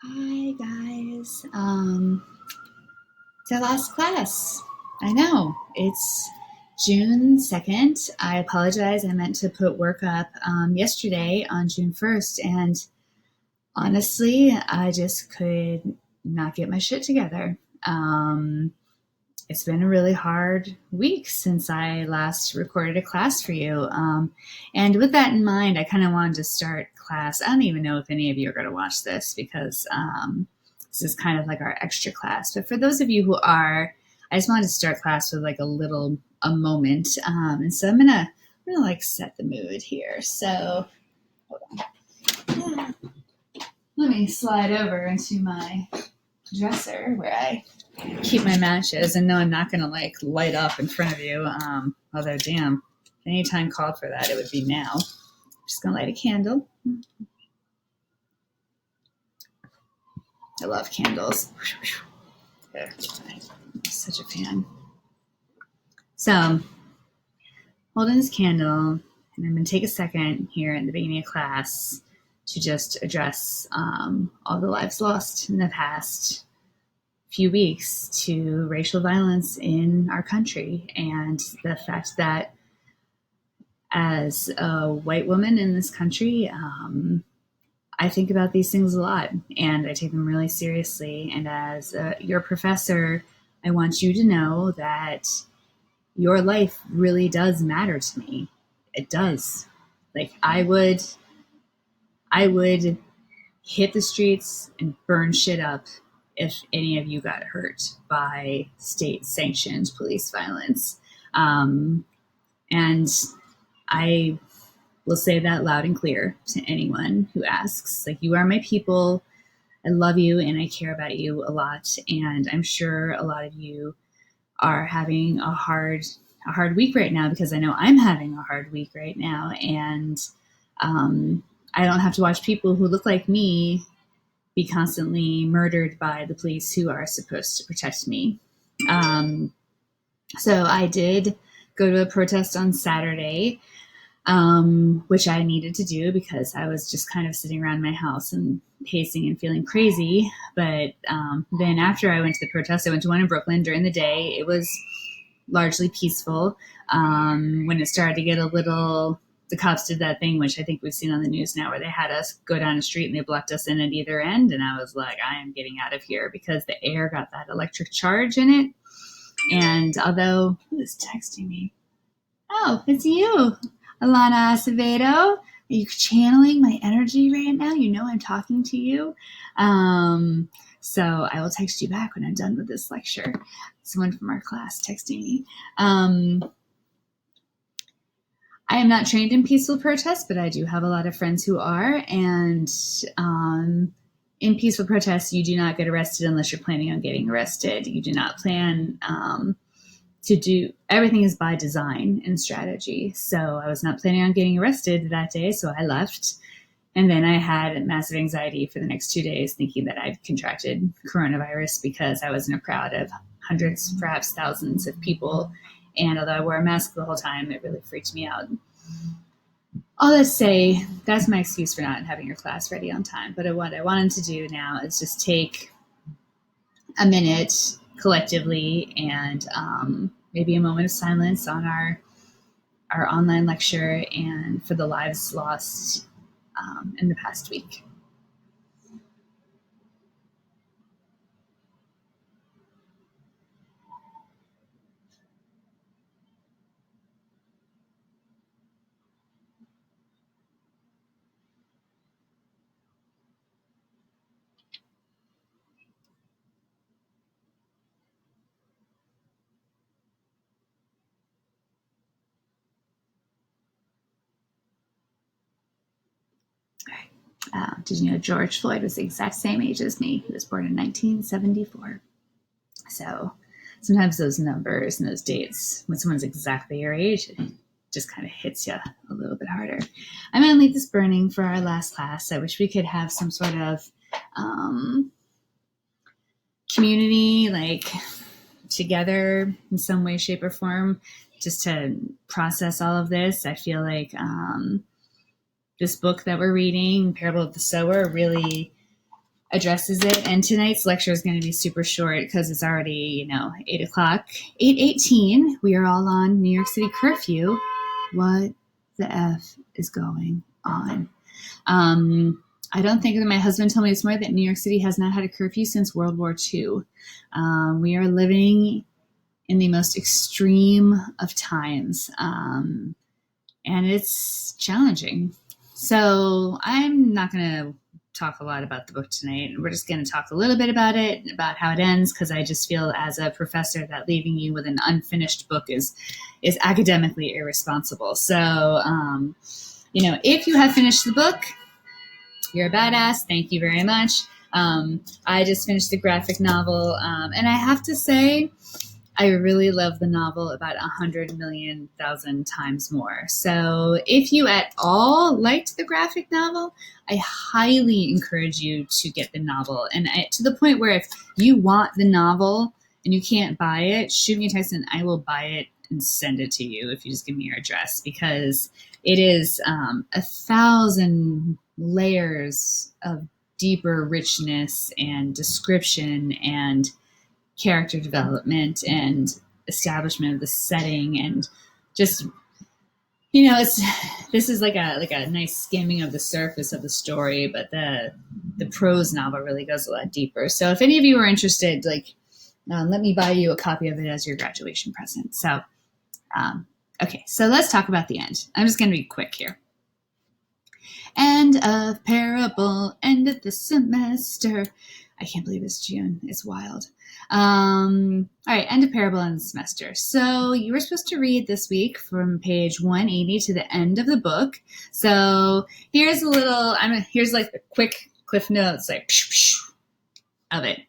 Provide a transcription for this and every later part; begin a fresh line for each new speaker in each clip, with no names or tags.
Hi guys. It's our last class. I know. It's June 2nd. I apologize. I meant to put work up yesterday on June 1st, and honestly, I just could not get my shit together. It's been a really hard week since I last recorded a class for you. And with that in mind, I kind of wanted to start class. I don't even know if any of you are going to watch this because this is kind of like our extra class. But for those of you who are, I just wanted to start class with like a moment. And so I'm gonna like set the mood here. So hold on. Let me slide over into my dresser where I keep my matches and know I'm not going to like light up in front of you. Although, damn, any time called for that, it would be now. I'm just going to light a candle. I love candles. I'm such a fan. So, holding this candle, and I'm going to take a second here in the beginning of class to just address all the lives lost in the past few weeks to racial violence in our country, and the fact that as a white woman in this country, I think about these things a lot and I take them really seriously. And as your professor, I want you to know that your life really does matter to me. It does. Like I would hit the streets and burn shit up if any of you got hurt by state-sanctioned police violence. And I will say that loud and clear to anyone who asks. Like, you are my people. I love you and I care about you a lot. And I'm sure a lot of you are having a hard week right now, because I know I'm having a hard week right now. And I don't have to watch people who look like me be constantly murdered by the police who are supposed to protect me. So I did go to a protest on Saturday, which I needed to do because I was just kind of sitting around my house and pacing and feeling crazy. But then after I went to the protest, I went to one in Brooklyn during the day. It was largely peaceful. When it started to get a little, the cops did that thing, which I think we've seen on the news now, where they had us go down a street and they blocked us in at either end. And I was like, I am getting out of here, because the air got that electric charge in it. And although, who is texting me? Oh, it's you, Alana Acevedo. Are you channeling my energy right now? You know I'm talking to you. So I will text you back when I'm done with this lecture. Someone from our class texting me. I am not trained in peaceful protest, but I do have a lot of friends who are. And in peaceful protests, you do not get arrested unless you're planning on getting arrested. You do not plan to do, everything is by design and strategy. So I was not planning on getting arrested that day, so I left. And then I had massive anxiety for the next 2 days, thinking that I'd contracted coronavirus because I was in a crowd of hundreds, perhaps thousands of people. And although I wore a mask the whole time, it really freaked me out. All that to say, that's my excuse for not having your class ready on time. But what I wanted to do now is just take a minute collectively and maybe a moment of silence on our online lecture and for the lives lost in the past week. Did you know George Floyd was the exact same age as me? He was born in 1974. So sometimes those numbers and those dates, when someone's exactly your age, it just kind of hits you a little bit harder. I'm going to leave this burning for our last class. I wish we could have some sort of community, like together in some way, shape, or form, just to process all of this. I feel like this book that we're reading, Parable of the Sower, really, addresses it. And tonight's lecture is going to be super short because it's already, 8 o'clock. 8:18. We are all on New York City curfew. What the F is going on? I don't think that my husband told me this morning that New York City has not had a curfew since World War II. We are living in the most extreme of times, and it's challenging. So I'm not going to talk a lot about the book tonight. We're just going to talk a little bit about it, about how it ends, because I just feel as a professor that leaving you with an unfinished book is academically irresponsible. So, if you have finished the book, you're a badass. Thank you very much. I just finished the graphic novel, and I have to say, I really love the novel about 100,000,000 times more. So if you at all liked the graphic novel, I highly encourage you to get the novel. And to the point where if you want the novel and you can't buy it, shoot me a text and I will buy it and send it to you if you just give me your address, because it is 1,000 layers of deeper richness and description and character development and establishment of the setting, and just this is like a nice skimming of the surface of the story, but the prose novel really goes a lot deeper. So if any of you are interested, let me buy you a copy of it as your graduation present. So okay, so let's talk about the end. I'm just going to be quick here. End of parable, end of the semester. I can't believe it's June. It's wild. All right, end of parable and semester. So you were supposed to read this week from page 180 to the end of the book. So here's here's like the quick cliff notes, of it.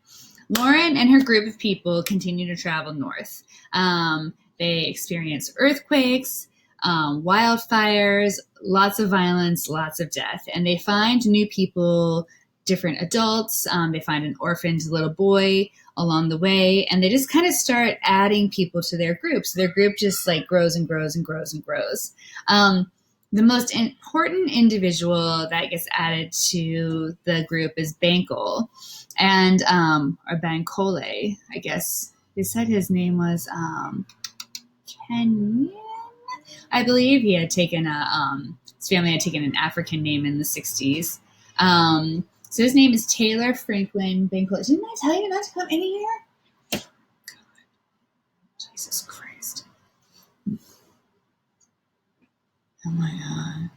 Lauren and her group of people continue to travel north. They experience earthquakes, wildfires, lots of violence, lots of death, and they find new people, different adults. They find an orphaned little boy along the way, and they just kind of start adding people to their group. So their group just grows and grows and grows and grows. The most important individual that gets added to the group is Bankel, and or Bankole, I guess. They said his name was Kenyan, I believe. He had taken his family had taken an African name in the 60s. So his name is Taylor Franklin Bankole. Didn't I tell you not to come in here? God. Jesus Christ. Oh my God.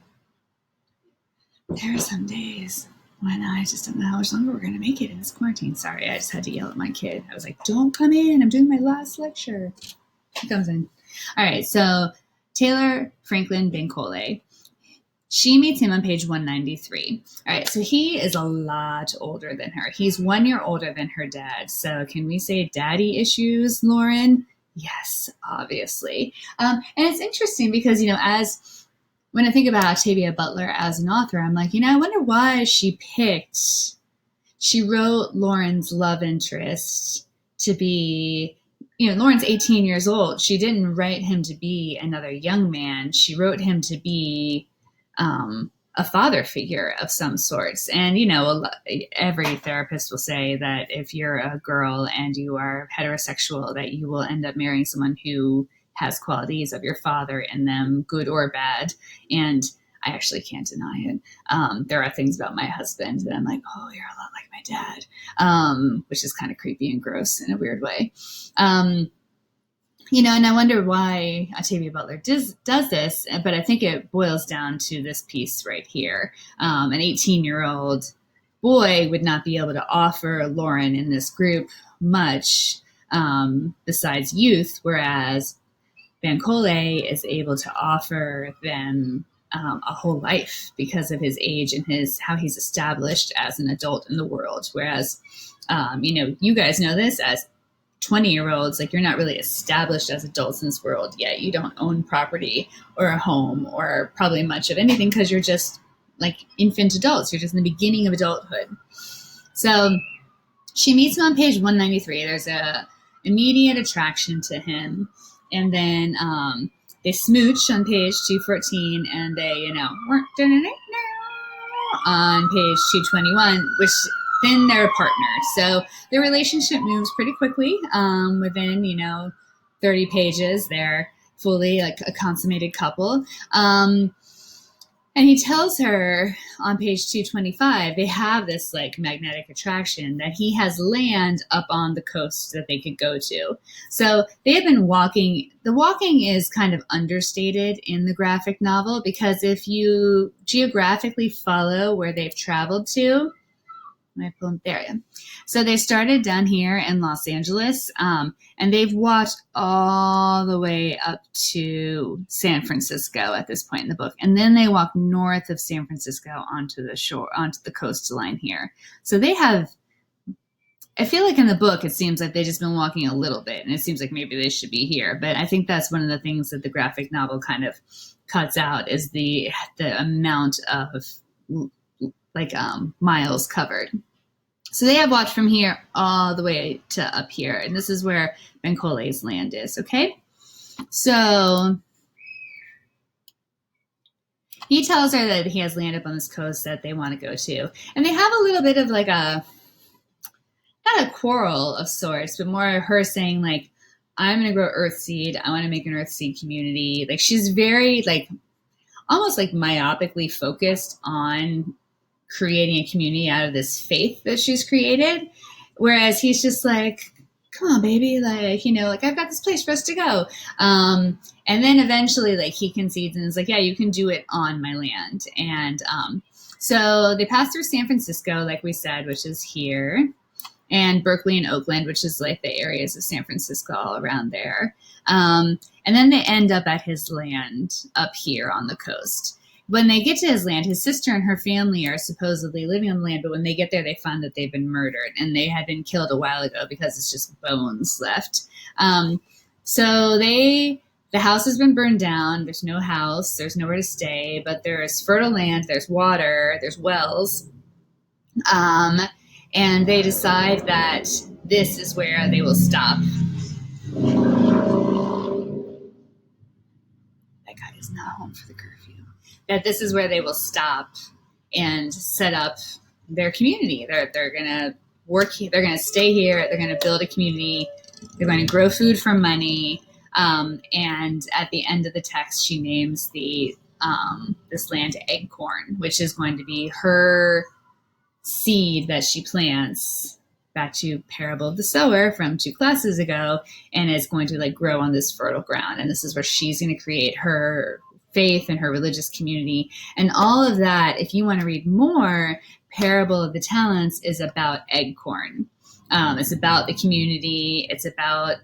There are some days when I just don't know how much longer we're going to make it in this quarantine. Sorry, I just had to yell at my kid. I was like, don't come in. I'm doing my last lecture. He comes in. All right, so Taylor Franklin Bankole. She meets him on page 193. All right, so he is a lot older than her. He's 1 year older than her dad. So can we say daddy issues, Lauren? Yes, obviously. And it's interesting because, when I think about Octavia Butler as an author, I'm like, I wonder why she wrote Lauren's love interest to be, Lauren's 18 years old. She didn't write him to be another young man. She wrote him to be a father figure of some sorts. And, every therapist will say that if you're a girl and you are heterosexual, that you will end up marrying someone who has qualities of your father in them, good or bad. And I actually can't deny it. There are things about my husband that I'm like, oh, you're a lot like my dad, which is kind of creepy and gross in a weird way. And I wonder why Octavia Butler does this, but I think it boils down to this piece right here. An 18-year-old boy would not be able to offer Lauren in this group much besides youth, whereas Bankole is able to offer them a whole life because of his age and how he's established as an adult in the world. Whereas, you guys know this as 20-year-olds, you're not really established as adults in this world yet. You don't own property or a home or probably much of anything because you're just infant adults. You're just in the beginning of adulthood. So she meets him on page 193. There's a immediate attraction to him. And then they smooch on page 214 and they, on page 221, which then they're partnered. So their relationship moves pretty quickly. Within 30 pages, they're fully like a consummated couple. And he tells her on page 225, they have this like magnetic attraction that he has land up on the coast that they could go to. So they have been walking. The walking is kind of understated in the graphic novel because if you geographically follow where they've traveled to, there. So they started down here in Los Angeles, and they've walked all the way up to San Francisco at this point in the book, and then they walk north of San Francisco onto the shore, onto the coastline here. So they have. I feel like in the book it seems like they've just been walking a little bit, and it seems like maybe they should be here. But I think that's one of the things that the graphic novel kind of cuts out is the amount of miles covered. So they have walked from here all the way to up here. And this is where Bencole's land is, okay? So he tells her that he has land up on this coast that they want to go to. And they have a little bit of like not a quarrel of sorts, but more her saying like, I'm going to grow Earthseed. I want to make an Earthseed community. Like she's very like, almost like myopically focused on creating a community out of this faith that she's created. Whereas he's just like, come on, baby. Like, like I've got this place for us to go. And then eventually like he concedes and is like, yeah, you can do it on my land. And so they pass through San Francisco, like we said, which is here, and Berkeley and Oakland, which is like the areas of San Francisco all around there. And then they end up at his land up here on the coast. When they get to his land, his sister and her family are supposedly living on the land, but when they get there, they find that they've been murdered and they had been killed a while ago because it's just bones left. So the house has been burned down. There's no house. There's nowhere to stay, but there's fertile land. There's water. There's wells. And they decide that this is where they will stop. That guy is not home for the curfew. That this is where they will stop and set up their community. They're going to work here. They're going to stay here. They're going to build a community. They're going to grow food for money. And at the end of the text, she names this land Eggcorn, which is going to be her seed that she plants. Back to Parable of the Sower from 2 classes ago, and it's going to like grow on this fertile ground. And this is where she's going to create her faith and her religious community. And all of that, if you want to read more, Parable of the Talents is about Eggcorn. It's about the community. It's about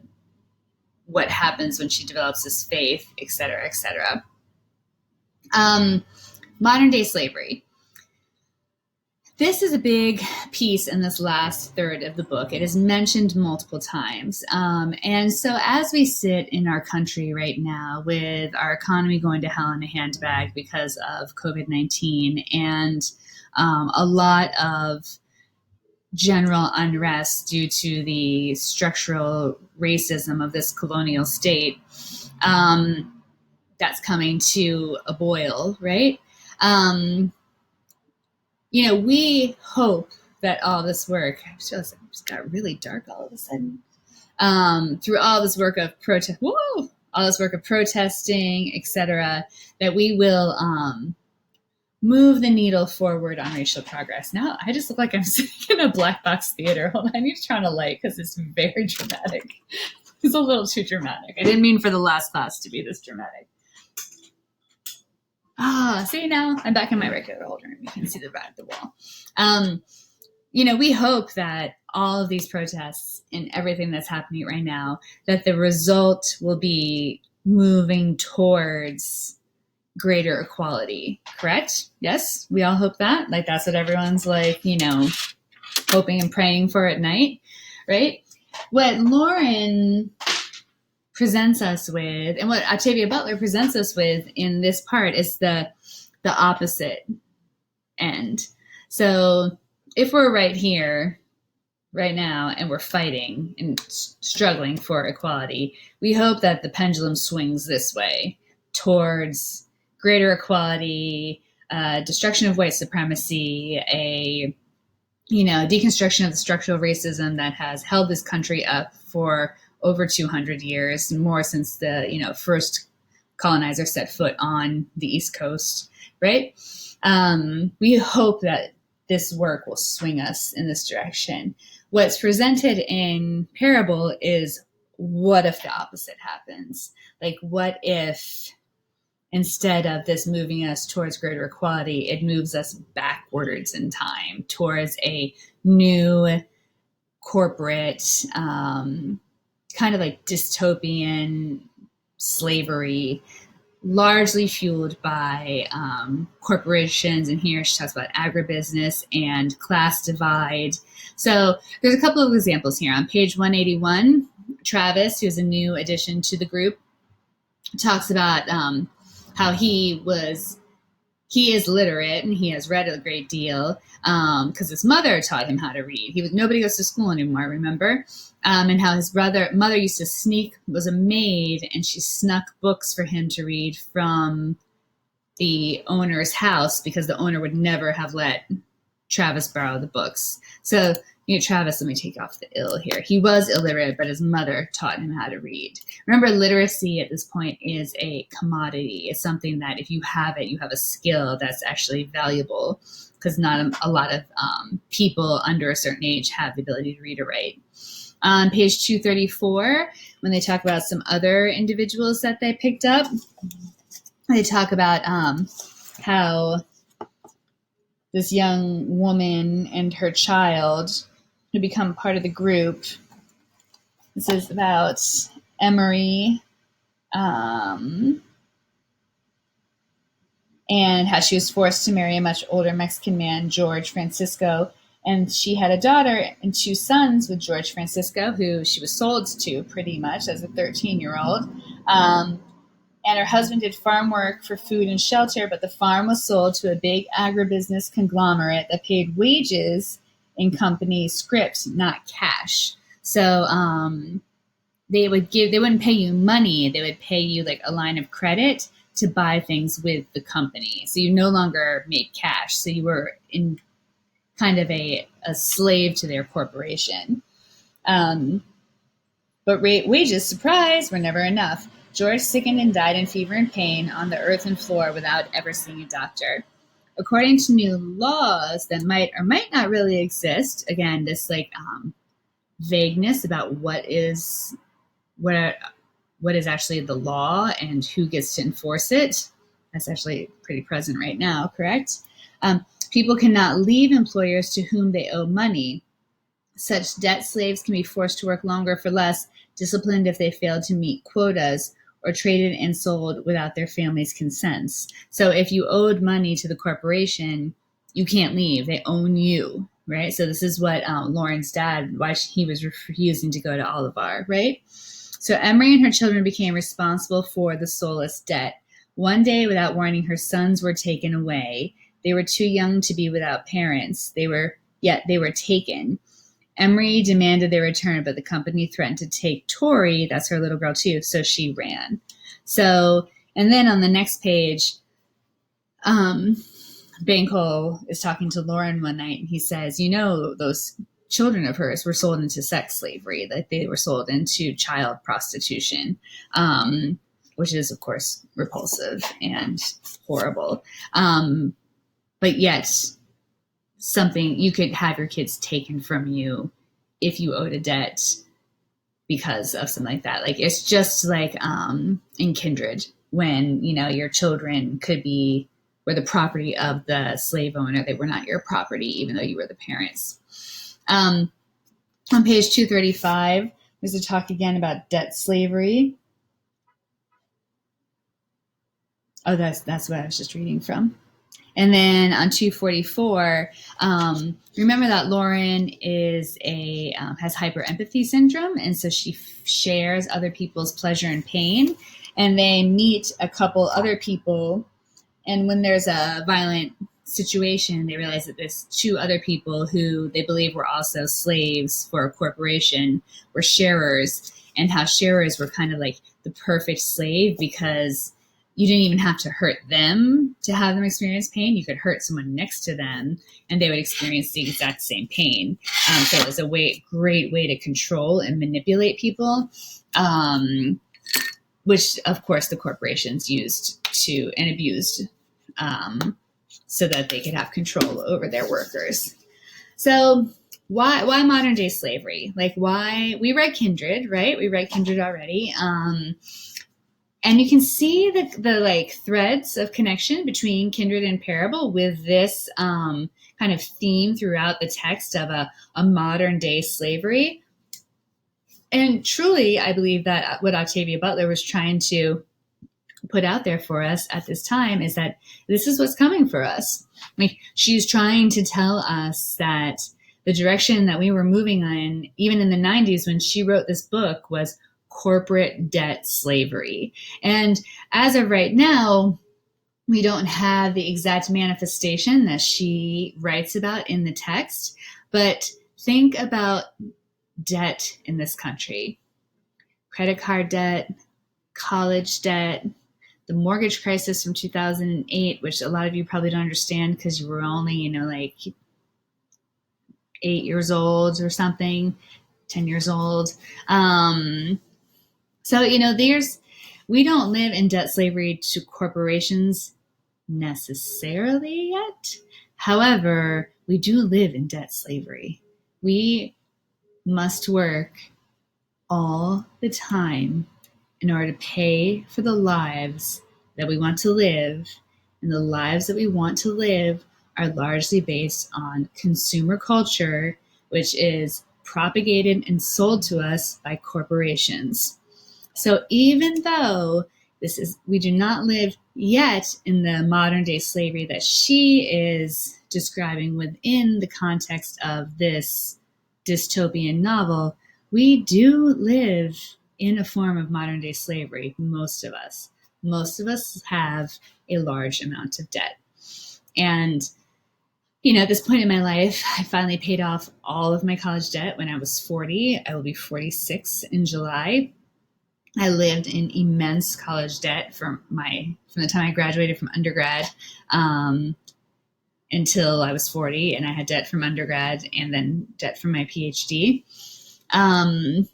what happens when she develops this faith, et cetera, et cetera. Modern day slavery. This is a big piece in this last third of the book. It is mentioned multiple times. And so as we sit in our country right now with our economy going to hell in a handbag because of COVID-19 and a lot of general unrest due to the structural racism of this colonial state, that's coming to a boil, right? We hope that all this work, I just got really dark all of a sudden, through all this work of protesting, etc., that we will move the needle forward on racial progress. Now, I just look like I'm sitting in a black box theater. Hold on, I need to turn on a light because it's very dramatic. It's a little too dramatic. I didn't mean for the last class to be this dramatic. See, now I'm back in my regular old room. You can see the back of the wall. We hope that all of these protests and everything that's happening right now, that the result will be moving towards greater equality. Correct? Yes, we all hope that. Like that's what everyone's like, hoping and praying for at night, right? What Lauren presents us with, and what Octavia Butler presents us with in this part is the opposite end. So if we're right here, right now, and we're fighting and struggling for equality, we hope that the pendulum swings this way towards greater equality, destruction of white supremacy, a deconstruction of the structural racism that has held this country up for over 200 years, more since the, first colonizer set foot on the East Coast, right? We hope that this work will swing us in this direction. What's presented in Parable is, what if the opposite happens? Like, what if instead of this moving us towards greater equality, it moves us backwards in time towards a new corporate, kind of like dystopian slavery, largely fueled by corporations. And here she talks about agribusiness and class divide. So there's a couple of examples here. On page 181, Travis, who's a new addition to the group, talks about how he is literate and he has read a great deal because his mother taught him how to read. Nobody goes to school anymore, remember? And how his mother used to was a maid, and she snuck books for him to read from the owner's house because the owner would never have let Travis borrow the books. So, Travis, let me take off the ill here. He was illiterate, but his mother taught him how to read. Remember, literacy at this point is a commodity. It's something that if you have it, you have a skill that's actually valuable, because not a lot of people under a certain age have the ability to read or write. On page 234, when they talk about some other individuals that they picked up, they talk about how this young woman and her child who become part of the group. This is about Emery, and how she was forced to marry a much older Mexican man, George Francisco. And she had a daughter and two sons with George Francisco, who she was sold to pretty much as a 13-year-old. And her husband did farm work for food and shelter, but the farm was sold to a big agribusiness conglomerate that paid wages in company script, not cash. So they wouldn't pay you money. They would pay you like a line of credit to buy things with the company. So you no longer made cash. So you were in kind of a slave to their corporation. But wages, surprise, were never enough. George sickened and died in fever and pain on the earthen floor without ever seeing a doctor. According to new laws that might or might not really exist, again, this vagueness about what is actually the law and who gets to enforce it, that's actually pretty present right now, correct? People cannot leave employers to whom they owe money. Such debt slaves can be forced to work longer for less, disciplined if they fail to meet quotas, or traded and sold without their family's consents. So if you owed money to the corporation, you can't leave. They own you, right? So this is what Lauren's dad, why he was refusing to go to Olivar, right? So Emery and her children became responsible for the soulless debt. One day, without warning, her sons were taken away. They were too young to be without parents. They were taken. Emery demanded their return, but the company threatened to take Tori, that's her little girl too, so she ran. So, and then on the next page, Bankel is talking to Lauren one night, and he says, those children of hers were sold into sex slavery, that they were sold into child prostitution, which is, of course, repulsive and horrible. But yet, something you could have your kids taken from you if you owed a debt because of something like that. Like, it's just like in Kindred, when your children were the property of the slave owner. They were not your property, even though you were the parents. On page 235, there's a talk again about debt slavery. Oh, that's what I was just reading from. And then on 244, remember that Lauren is has hyperempathy syndrome, and so she shares other people's pleasure and pain. And they meet a couple other people, and when there's a violent situation, they realize that there's two other people who they believe were also slaves for a corporation, were sharers, and how sharers were kind of like the perfect slave because you didn't even have to hurt them to have them experience pain. You could hurt someone next to them and they would experience the exact same pain. So it was a great way to control and manipulate people, which of course the corporations used to and abused, so that they could have control over their workers. So why modern day slavery? Like, why? We read Kindred, right? We read Kindred already. And you can see the like threads of connection between Kindred and Parable with this kind of theme throughout the text of a modern day slavery. And truly, I believe that what Octavia Butler was trying to put out there for us at this time is that this is what's coming for us. Like, she's trying to tell us that the direction that we were moving in, even in the 90s when she wrote this book, was corporate debt slavery. And as of right now, we don't have the exact manifestation that she writes about in the text, but think about debt in this country. Credit card debt, college debt, the mortgage crisis from 2008, which a lot of you probably don't understand because you were only, like 8 years old or something, 10 years old. So, we don't live in debt slavery to corporations necessarily yet. However, we do live in debt slavery. We must work all the time in order to pay for the lives that we want to live. And the lives that we want to live are largely based on consumer culture, which is propagated and sold to us by corporations. So even though we do not live yet in the modern day slavery that she is describing within the context of this dystopian novel, we do live in a form of modern day slavery, most of us. Most of us have a large amount of debt. And, at this point in my life, I finally paid off all of my college debt when I was 40. I will be 46 in July. I lived in immense college debt from the time I graduated from undergrad until I was 40, and I had debt from undergrad and then debt from my PhD. And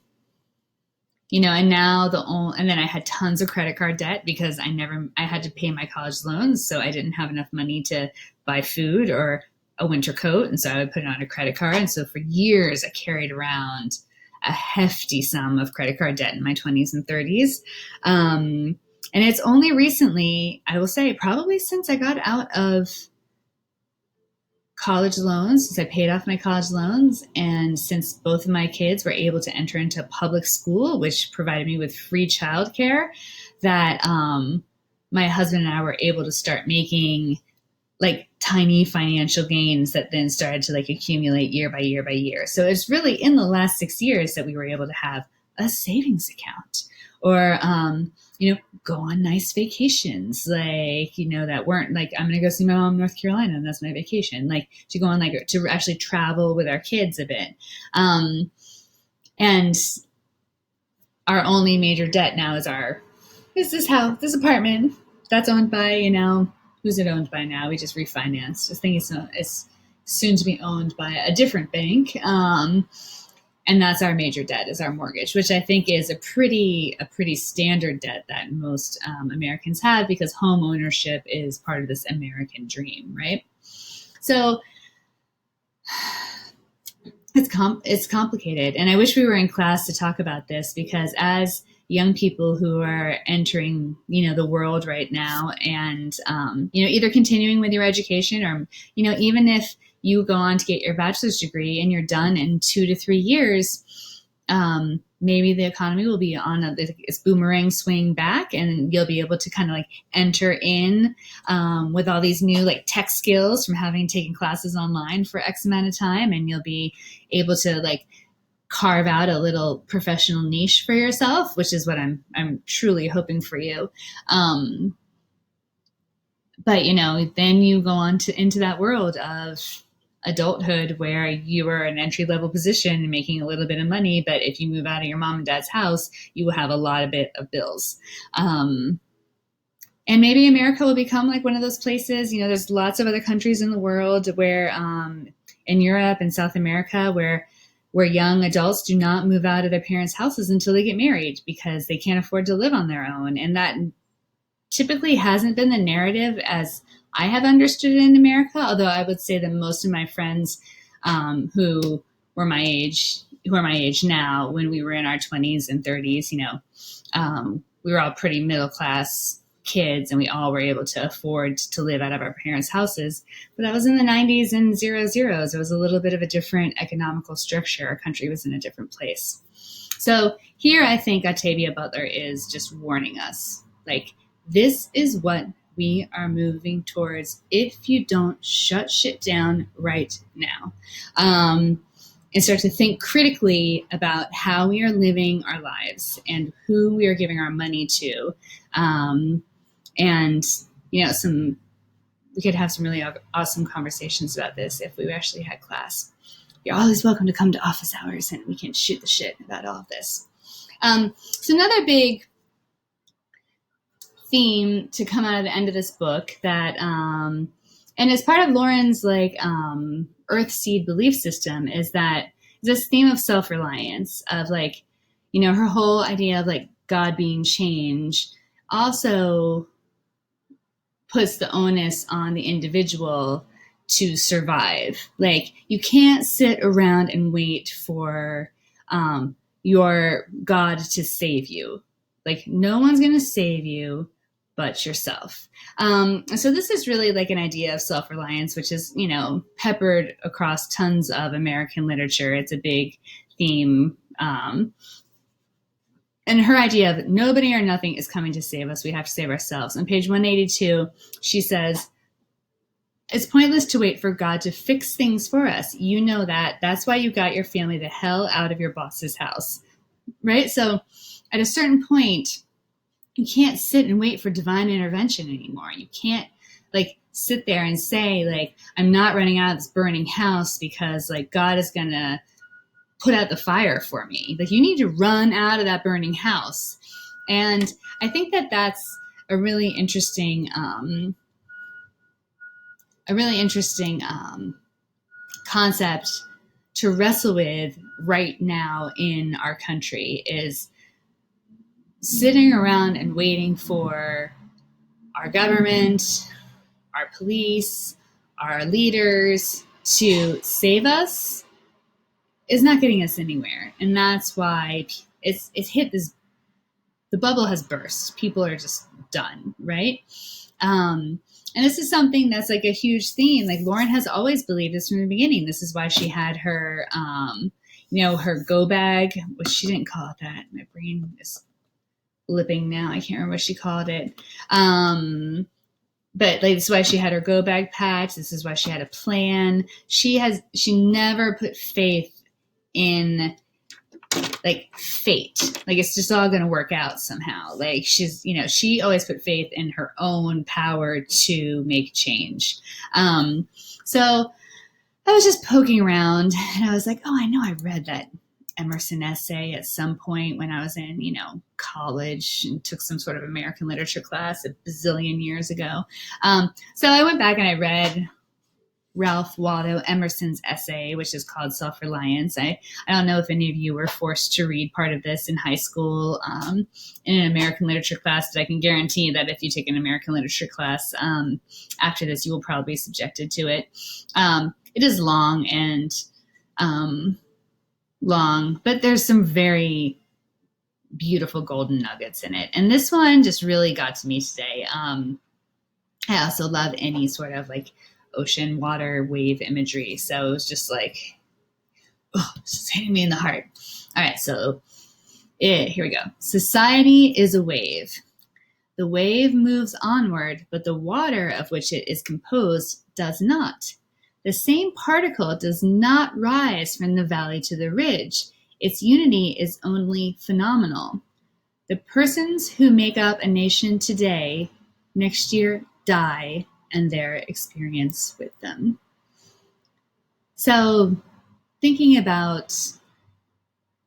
now and then I had tons of credit card debt because I had to pay my college loans, so I didn't have enough money to buy food or a winter coat, and so I would put it on a credit card. And so for years, I carried around a hefty sum of credit card debt in my 20s and 30s. And it's only recently, I will say, probably since I got out of college loans, since I paid off my college loans, and since both of my kids were able to enter into public school, which provided me with free childcare, that my husband and I were able to start making like tiny financial gains that then started to like accumulate year by year by year. So it's really in the last 6 years that we were able to have a savings account or, go on nice vacations, like, that weren't like, I'm going to go see my mom in North Carolina and that's my vacation. Like to go on, like to actually travel with our kids a bit. And our only major debt now is this apartment that's owned by, who's it owned by now? We just refinanced. I think it's soon to be owned by a different bank. And that's our major debt, is our mortgage, which I think is a pretty standard debt that most Americans have, because home ownership is part of this American dream, right? So it's complicated. And I wish we were in class to talk about this, because as young people who are entering, the world right now and, either continuing with your education or, even if you go on to get your bachelor's degree and you're done in 2 to 3 years, maybe the economy will be on this boomerang swing back, and you'll be able to kind of like enter in with all these new like tech skills from having taken classes online for X amount of time, and you'll be able to like carve out a little professional niche for yourself, which is what I'm truly hoping for you. But then you go on into that world of adulthood where you are an entry level position making a little bit of money, but if you move out of your mom and dad's house, you will have a lot of bills. And maybe America will become like one of those places. There's lots of other countries in the world where, in Europe and South America, where young adults do not move out of their parents' houses until they get married because they can't afford to live on their own. And that typically hasn't been the narrative as I have understood it in America. Although I would say that most of my friends who are my age now, when we were in our 20s and 30s, we were all pretty middle class kids and we all were able to afford to live out of our parents' houses. But that was in the 90s and zeros. It was a little bit of a different economical structure. Our country was in a different place. So here I think Octavia Butler is just warning us, like, this is what we are moving towards if you don't shut shit down right now. And start to think critically about how we are living our lives and who we are giving our money to. And, we could have some really awesome conversations about this if we actually had class. You're always welcome to come to office hours and we can shoot the shit about all of this. So another big theme to come out of the end of this book that, and as part of Lauren's Earth Seed belief system, is that this theme of self-reliance, of her whole idea of God being change also puts the onus on the individual to survive. You can't sit around and wait for your God to save you. No one's going to save you but yourself. So this is really an idea of self-reliance, which is, peppered across tons of American literature. It's a big theme. And her idea of nobody or nothing is coming to save us. We have to save ourselves. On page 182, she says, it's pointless to wait for God to fix things for us. You know that. That's why you got your family the hell out of your boss's house, right? So at a certain point, you can't sit and wait for divine intervention anymore. You can't sit there and say I'm not running out of this burning house because God is going to put out the fire for me. You need to run out of that burning house. And I think that that's a really interesting concept to wrestle with right now in our country, is sitting around and waiting for our government, our police, our leaders to save us is not getting us anywhere. And that's why it's hit this, the bubble has burst. People are just done, right? And this is something that's a huge theme. Lauren has always believed this from the beginning. This is why she had her, her go bag, which she didn't call it that. My brain is lipping now. I can't remember what she called it. But this is why she had her go bag patch. This is why she had a plan. She never put faith in fate. It's just all going to work out somehow. She always put faith in her own power to make change. So I was just poking around and I was oh, I know I read that Emerson essay at some point when I was in, college and took some sort of American literature class a bazillion years ago. So I went back and I read Ralph Waldo Emerson's essay, which is called Self-Reliance. I don't know if any of you were forced to read part of this in high school in an American literature class, but I can guarantee that if you take an American literature class after this, you will probably be subjected to it. It is long, but there's some very beautiful golden nuggets in it. And this one just really got to me today. I also love any sort of ocean, water, wave imagery. So it was just it's just hitting me in the heart. All right, so here we go. Society is a wave. The wave moves onward, but the water of which it is composed does not. The same particle does not rise from the valley to the ridge. Its unity is only phenomenal. The persons who make up a nation today, next year die, and their experience with them. So thinking about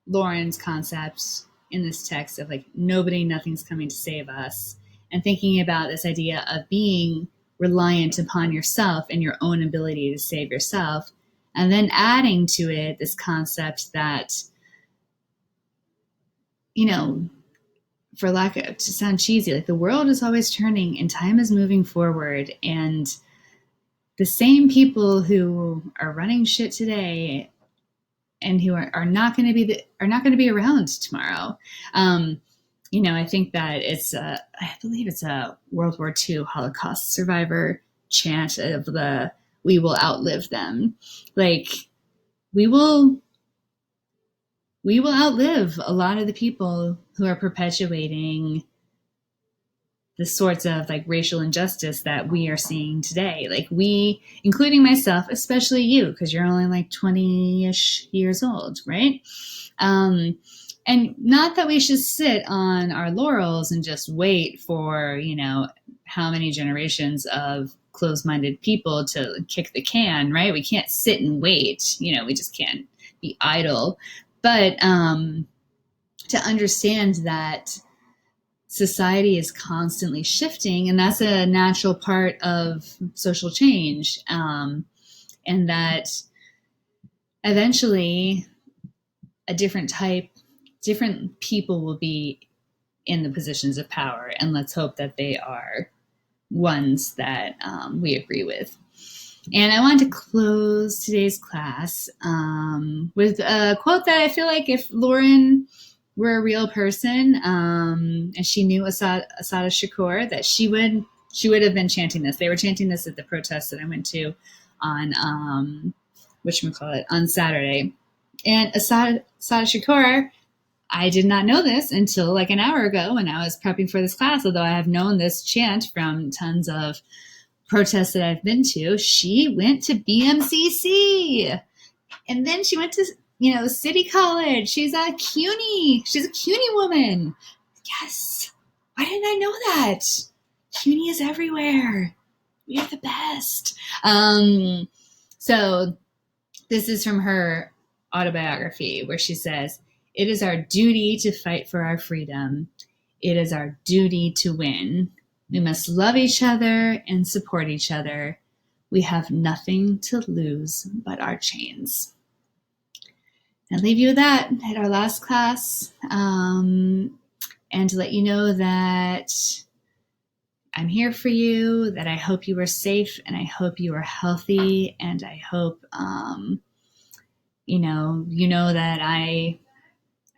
Lauren's concepts in this text of nobody, nothing's coming to save us, and thinking about this idea of being reliant upon yourself and your own ability to save yourself, and then adding to it this concept that, you know, for lack of, to sound cheesy, like the world is always turning and time is moving forward, and the same people who are running shit today and who are not going to be around tomorrow. I think that I believe it's a World War II Holocaust survivor chant of "We will outlive them." Like we will outlive a lot of the people who are perpetuating the sorts of like racial injustice that we are seeing today. Like we, including myself, especially you, because you're only like 20-ish years old, right? And not that we should sit on our laurels and just wait for, how many generations of closed-minded people to kick the can, right? We can't sit and wait. We just can't be idle. But to understand that society is constantly shifting, and that's a natural part of social change, and that eventually different people will be in the positions of power, and let's hope that they are ones that we agree with. And I want to close today's class with a quote that I feel like if Lauren were a real person and she knew Assata Shakur, that she would have been chanting this. They were chanting this at the protest that I went to on on Saturday. And Assata Shakur, I did not know this until like an hour ago when I was prepping for this class, although I have known this chant from tons of protests that I've been to. She went to BMCC, and then she went to City College. She's a CUNY woman. Yes. Why didn't I know that? CUNY is everywhere. We are the best. So this is from her autobiography, where she says, "It is our duty to fight for our freedom. It is our duty to win. We must love each other and support each other. We have nothing to lose but our chains." I'll leave you with that at our last class, and to let you know that I'm here for you, that I hope you are safe, and I hope you are healthy, and I hope that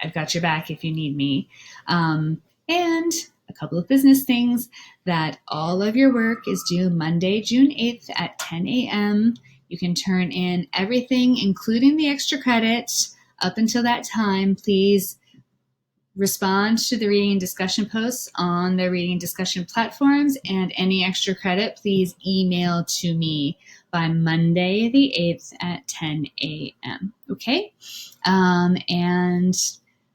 I've got your back if you need me. And a couple of business things: that all of your work is due Monday, June 8th at 10 a.m. You can turn in everything, including the extra credits, up until that time. Please respond to the reading and discussion posts on the reading and discussion platforms, and any extra credit, please email to me by Monday the 8th at 10 a.m. Okay? And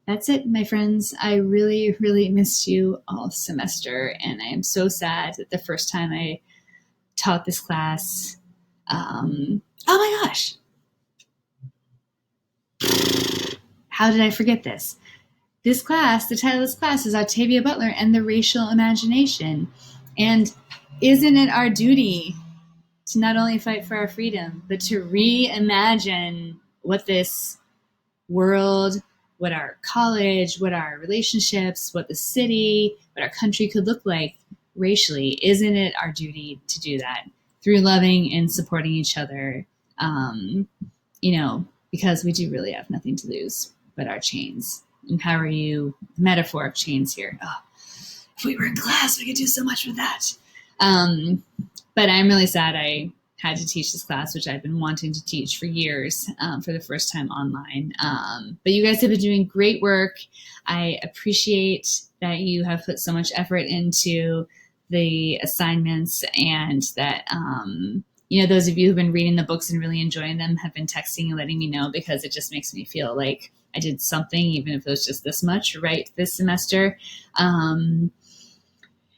that's it, my friends. I really, really missed you all semester, and I am so sad that the first time I taught this class, oh my gosh, how did I forget this? This class, the title of this class is Octavia Butler and the Racial Imagination. And isn't it our duty to not only fight for our freedom, but to reimagine what this world, what our college, what our relationships, what the city, what our country could look like racially? Isn't it our duty to do that through loving and supporting each other? Because we do really have nothing to lose but our chains. And how are you? Metaphor of chains here. Oh, if we were in class, we could do so much with that. But I'm really sad I had to teach this class, which I've been wanting to teach for years, for the first time online. But you guys have been doing great work. I appreciate that you have put so much effort into the assignments, and that, those of you who've been reading the books and really enjoying them have been texting and letting me know, because it just makes me feel like I did something, even if it was just this much, right, this semester. And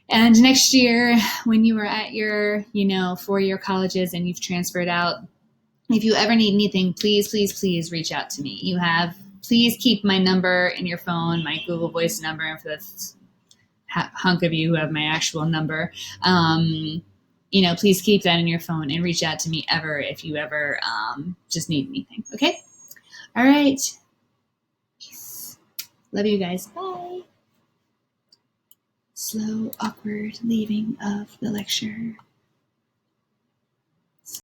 next year, when you are at your, 4-year colleges and you've transferred out, if you ever need anything, please, please, please reach out to me. Please keep my number in your phone, my Google Voice number, for the hunk of you who have my actual number, please keep that in your phone and reach out to me if you ever just need anything. Okay? All right. Peace. Love you guys. Bye. Slow, awkward leaving of the lecture.